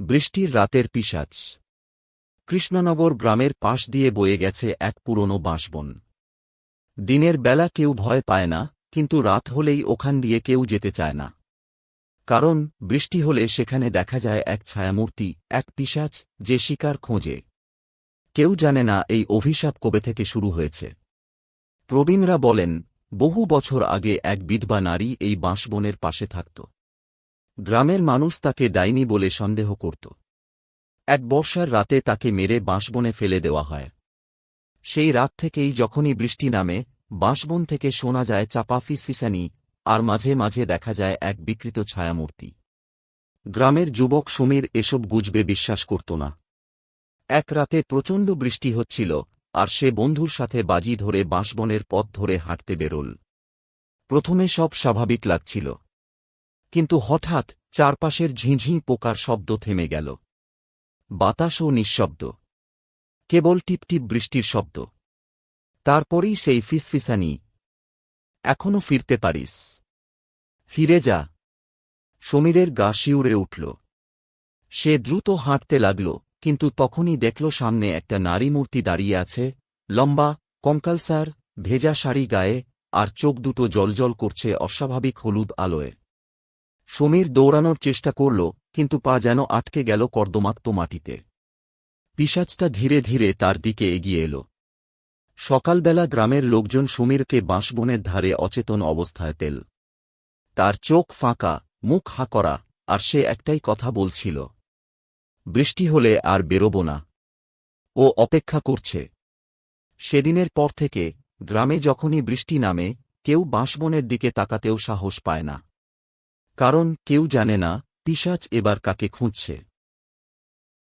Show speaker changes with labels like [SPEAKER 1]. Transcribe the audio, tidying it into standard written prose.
[SPEAKER 1] বৃষ্টির রাতের পিশাচ। কৃষ্ণনগর গ্রামের পাশ দিয়ে বয়ে গেছে এক পুরনো বাঁশবন। দিনের বেলা কেউ ভয় পায় না, কিন্তু রাত হলেই ওখান দিয়ে কেউ যেতে চায় না। কারণ বৃষ্টি হলে সেখানে দেখা যায় এক ছায়ামূর্তি, এক পিশাচ, যে শিকার খোঁজে। কেউ জানে না এই অভিশাপ কবে থেকে শুরু হয়েছে। প্রবীণরা বলেন, বহু বছর আগে এক বিধবা নারী এই বাঁশবনের পাশে থাকত। গ্রামের মানুষ তাকে ডাইনি বলে সন্দেহ করত। এক বর্ষার রাতে তাকে মেরে বাঁশবনে ফেলে দেওয়া হয়। সেই রাত থেকেই যখনই বৃষ্টি নামে, বাঁশবন থেকে শোনা যায় চাপা ফিসফিসানি, আর মাঝে মাঝে দেখা যায় এক বিকৃত ছায়ামূর্তি। গ্রামের যুবক সমীর এসব গুজবে বিশ্বাস করত না। এক রাতে প্রচণ্ড বৃষ্টি হচ্ছিল, আর সে বন্ধুর সাথে বাজি ধরে বাঁশবনের পথ ধরে হাঁটতে বেরোল। প্রথমে সব স্বাভাবিক লাগছিল, কিন্তু হঠাৎ চারপাশের ঝিঁঝিঁ পোকার শব্দ থেমে গেল। বাতাসও নিঃশব্দ, কেবল টিপটিপ বৃষ্টির শব্দ। তারপরেই সেই ফিসফিসানি, এখনো ফিরতে পারিস, ফিরে যা। সমীরের গা শিউরে উঠল। সে দ্রুত হাঁটতে লাগল, কিন্তু তখনই দেখল সামনে একটা নারী মূর্তি দাঁড়িয়ে আছে, লম্বা, কঙ্কালসার, ভেজা শাড়ি গায়ে, আর চোখ দুটো জ্বলজ্বল করছে অস্বাভাবিক হলুদ আলোয়। সমীর দৌড়ানোর চেষ্টা করল, কিন্তু পা যেন আটকে গেল কর্দমাক্ত মাটিতে। পিশাচটা ধীরে ধীরে তার দিকে এগিয়ে এল। সকালবেলা গ্রামের লোকজন সমীরকে বাঁশবনের ধারে অচেতন অবস্থায় পেল। তার চোখ ফাঁকা, মুখ হা করা, আর সে একটাই কথা বলছিল, বৃষ্টি হলে আর বেরোব না। ও অপেক্ষা করছে। সেদিনের পর থেকে গ্রামে যখনই বৃষ্টি নামে, কেউ বাঁশবনের দিকে তাকাতেও সাহস পায় না। কারণ কেউ জানে না পিশাচ এবার কাকে খুঁজছে।